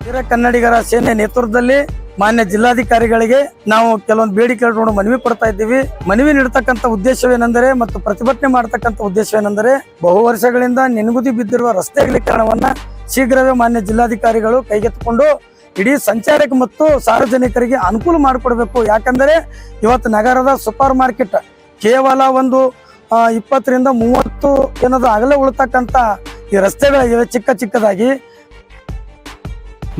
ವೀರ ಕನ್ನಡಿಗರ ಸೇನೆ ನೇತೃತ್ವದಲ್ಲಿ ಮಾನ್ಯ ಜಿಲ್ಲಾಧಿಕಾರಿಗಳಿಗೆ ನಾವು ಕೆಲವೊಂದು ಬೇಡಿಕೆಗಳನ್ನು ಮನವಿ ಕೊಡ್ತಾ ಇದ್ದೀವಿ. ಮನವಿ ನೀಡತಕ್ಕಂಥ ಉದ್ದೇಶವೇನೆಂದರೆ ಮತ್ತು ಪ್ರತಿಭಟನೆ ಮಾಡತಕ್ಕಂಥ ಉದ್ದೇಶವೇನೆಂದರೆ ಬಹು ವರ್ಷಗಳಿಂದ ನೆನಗುದಿ ಬಿದ್ದಿರುವ ರಸ್ತೆ ಅಗಲೀಕರಣವನ್ನ ಶೀಘ್ರವೇ ಮಾನ್ಯ ಜಿಲ್ಲಾಧಿಕಾರಿಗಳು ಕೈಗೆತ್ತಿಕೊಂಡು ಇಡೀ ಸಂಚಾರಕ್ಕೆ ಮತ್ತು ಸಾರ್ವಜನಿಕರಿಗೆ ಅನುಕೂಲ ಮಾಡಿಕೊಡ್ಬೇಕು. ಯಾಕಂದರೆ ಇವತ್ತು ನಗರದ ಸೂಪರ್ ಮಾರ್ಕೆಟ್ ಕೇವಲ ಒಂದು 20 ರಿಂದ 30 ಏನದು ಅಗಲ ಉಳಿತಕ್ಕಂಥ ಈ ರಸ್ತೆಗಳಿವೆ ಚಿಕ್ಕದಾಗಿ.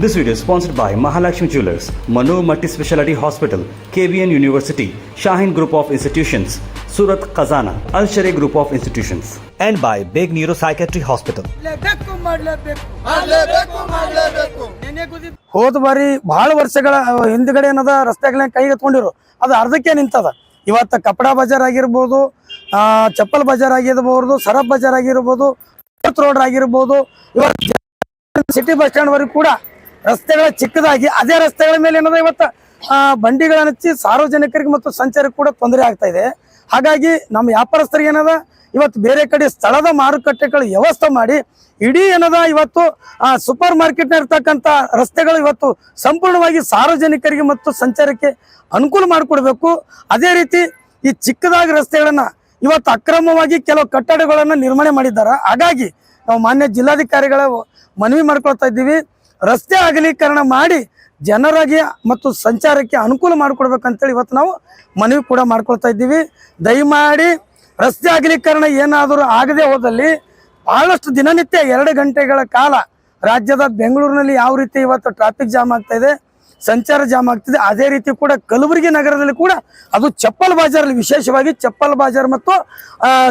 This video is sponsored by Mahalakshmi Jewelers, Manu Multi-Speciality Hospital, KVN University, Shaheen Group of Institutions, Surat Khazana, Al Sharia Group of Institutions, and by Beg Neuropsychiatry Hospital. ಹೋದ ಬಾರಿ ಬಹಳ ವರ್ಷಗಳ ಹಿಂದ್ಗಡೆ ಏನದ ರಸ್ತೆಗಳನ್ನ ಕೈಗೆತ್ಕೊಂಡಿರು, ಅದು ಅರ್ಧಕ್ಕೆ ನಿಂತದ. ಇವತ್ತು ಕಪಡಾ ಬಜಾರ್ ಆಗಿರ್ಬೋದು, ಚಪ್ಪಲ್ ಬಜಾರ್ ಆಗಿರ್ಬೋದು, ಸರಬ್ ಬಜಾರ್ ಆಗಿರ್ಬೋದು, ರೋಡ್ ಆಗಿರ್ಬೋದು, ಇವತ್ತು ಸಿಟಿ ಬಸ್ ಸ್ಟ್ಯಾಂಡ್ ವರೆಗೂ ಕೂಡ ರಸ್ತೆಗಳ ಚಿಕ್ಕದಾಗಿ ಅದೇ ರಸ್ತೆಗಳ ಮೇಲೆ ಏನದ ಇವತ್ತು ಬಂಡಿಗಳನ್ನ ಹಚ್ಚಿ ಸಾರ್ವಜನಿಕರಿಗೆ ಮತ್ತು ಸಂಚಾರಕ್ಕೆ ಕೂಡ ತೊಂದರೆ ಆಗ್ತಾ ಇದೆ. ಹಾಗಾಗಿ ನಮ್ಮ ವ್ಯಾಪಾರಸ್ಥರಿಗೆ ಏನದ ಇವತ್ತು ಬೇರೆ ಕಡೆ ಸ್ಥಳದ ಮಾರುಕಟ್ಟೆಗಳು ವ್ಯವಸ್ಥೆ ಮಾಡಿ ಇಡೀ ಏನದ ಇವತ್ತು ಸೂಪರ್ ಮಾರ್ಕೆಟ್ನ ಇರ್ತಕ್ಕಂಥ ರಸ್ತೆಗಳು ಇವತ್ತು ಸಂಪೂರ್ಣವಾಗಿ ಸಾರ್ವಜನಿಕರಿಗೆ ಮತ್ತು ಸಂಚಾರಕ್ಕೆ ಅನುಕೂಲ ಮಾಡಿಕೊಡ್ಬೇಕು. ಅದೇ ರೀತಿ ಈ ಚಿಕ್ಕದಾಗಿ ರಸ್ತೆಗಳನ್ನ ಇವತ್ತು ಅಕ್ರಮವಾಗಿ ಕೆಲವು ಕಟ್ಟಡಗಳನ್ನ ನಿರ್ಮಾಣ ಮಾಡಿದ್ದಾರೆ. ಹಾಗಾಗಿ ನಾವು ಮಾನ್ಯ ಜಿಲ್ಲಾಧಿಕಾರಿಗಳ ಮನವಿ ಮಾಡ್ಕೊಳ್ತಾ ಇದ್ದೀವಿ, ರಸ್ತೆ ಅಗಲೀಕರಣ ಮಾಡಿ ಜನರಿಗೆ ಮತ್ತು ಸಂಚಾರಕ್ಕೆ ಅನುಕೂಲ ಮಾಡಿಕೊಡ್ಬೇಕಂತೇಳಿ ಇವತ್ತು ನಾವು ಮನವಿ ಕೂಡ ಮಾಡ್ಕೊಳ್ತಾ ಇದ್ದೀವಿ. ದಯಮಾಡಿ ರಸ್ತೆ ಅಗಲೀಕರಣ ಏನಾದರೂ ಆಗದೆ ಹೋದಲ್ಲಿ ಬಹಳಷ್ಟು ದಿನನಿತ್ಯ 2 ಗಂಟೆಗಳ ಕಾಲ ರಾಜ್ಯದ ಬೆಂಗಳೂರಿನಲ್ಲಿ ಯಾವ ರೀತಿ ಇವತ್ತು ಟ್ರಾಫಿಕ್ ಜಾಮ್ ಆಗ್ತಾ ಇದೆ, ಸಂಚಾರ ಜಾಮ್ ಆಗ್ತಿದೆ, ಅದೇ ರೀತಿ ಕೂಡ ಕಲಬುರಗಿ ನಗರದಲ್ಲಿ ಕೂಡ ಅದು ಚಪ್ಪಲ್ ಬಾಜಾರಲ್ಲಿ, ವಿಶೇಷವಾಗಿ ಚಪ್ಪಲ್ ಬಾಜಾರ್ ಮತ್ತು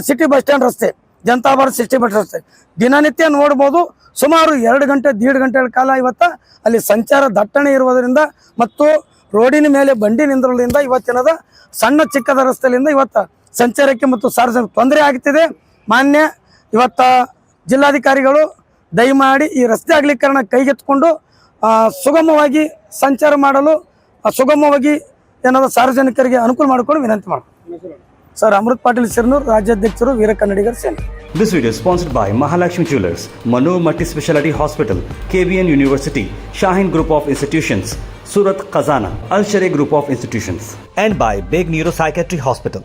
ಸಿಟಿ ಬಸ್ ಸ್ಟ್ಯಾಂಡ್ ರಸ್ತೆ, ಜನತಾ ಬಾರ್ ಸಿಟಿ ಬಸ್ ರಸ್ತೆ ದಿನನಿತ್ಯ ನೋಡ್ಬೋದು. ಸುಮಾರು 2 ಗಂಟೆ 1.5 ಗಂಟೆಗಳ ಕಾಲ ಇವತ್ತು ಅಲ್ಲಿ ಸಂಚಾರ ದಟ್ಟಣೆ ಇರುವುದರಿಂದ ಮತ್ತು ರೋಡಿನ ಮೇಲೆ ಬಂಡಿ ನಿಂದ್ರೋದ್ರಿಂದ ಇವತ್ತಿನದ ಸಣ್ಣ ಚಿಕ್ಕದ ರಸ್ತೆಯಿಂದ ಇವತ್ತು ಸಂಚಾರಕ್ಕೆ ಮತ್ತು ಸಾರ್ವಜನಿಕ ತೊಂದರೆ ಆಗ್ತಿದೆ. ಮಾನ್ಯ ಇವತ್ತ ಜಿಲ್ಲಾಧಿಕಾರಿಗಳು ದಯಮಾಡಿ ಈ ರಸ್ತೆ ಅಗಲೀಕರಣ ಕೈಗೆತ್ತಿಕೊಂಡು ಸುಗಮವಾಗಿ ಸಂಚಾರ ಮಾಡಲು ಸುಗಮವಾಗಿ ಏನಾದರೂ ಸಾರ್ವಜನಿಕರಿಗೆ ಅನುಕೂಲ ಮಾಡಿಕೊಂಡು ವಿನಂತಿ ಮಾಡ್ತೀನಿ. ಸರ್, ಅಮೃತ್ ಪಾಟೀಲ್ ಸಿರ್ನೂರ್, ರಾಜ್ಯಾಧ್ಯಕ್ಷರು, ವೀರ ಕನ್ನಡಿಗರ ಸೇನೆ. This video is sponsored by Mahalakshmi Jewelers, Manu Multi-Speciality Hospital, KVN University, Shaheen Group of Institutions, Surat Khazana, Al Sharia Group of Institutions, and by Beg Neuropsychiatry Hospital.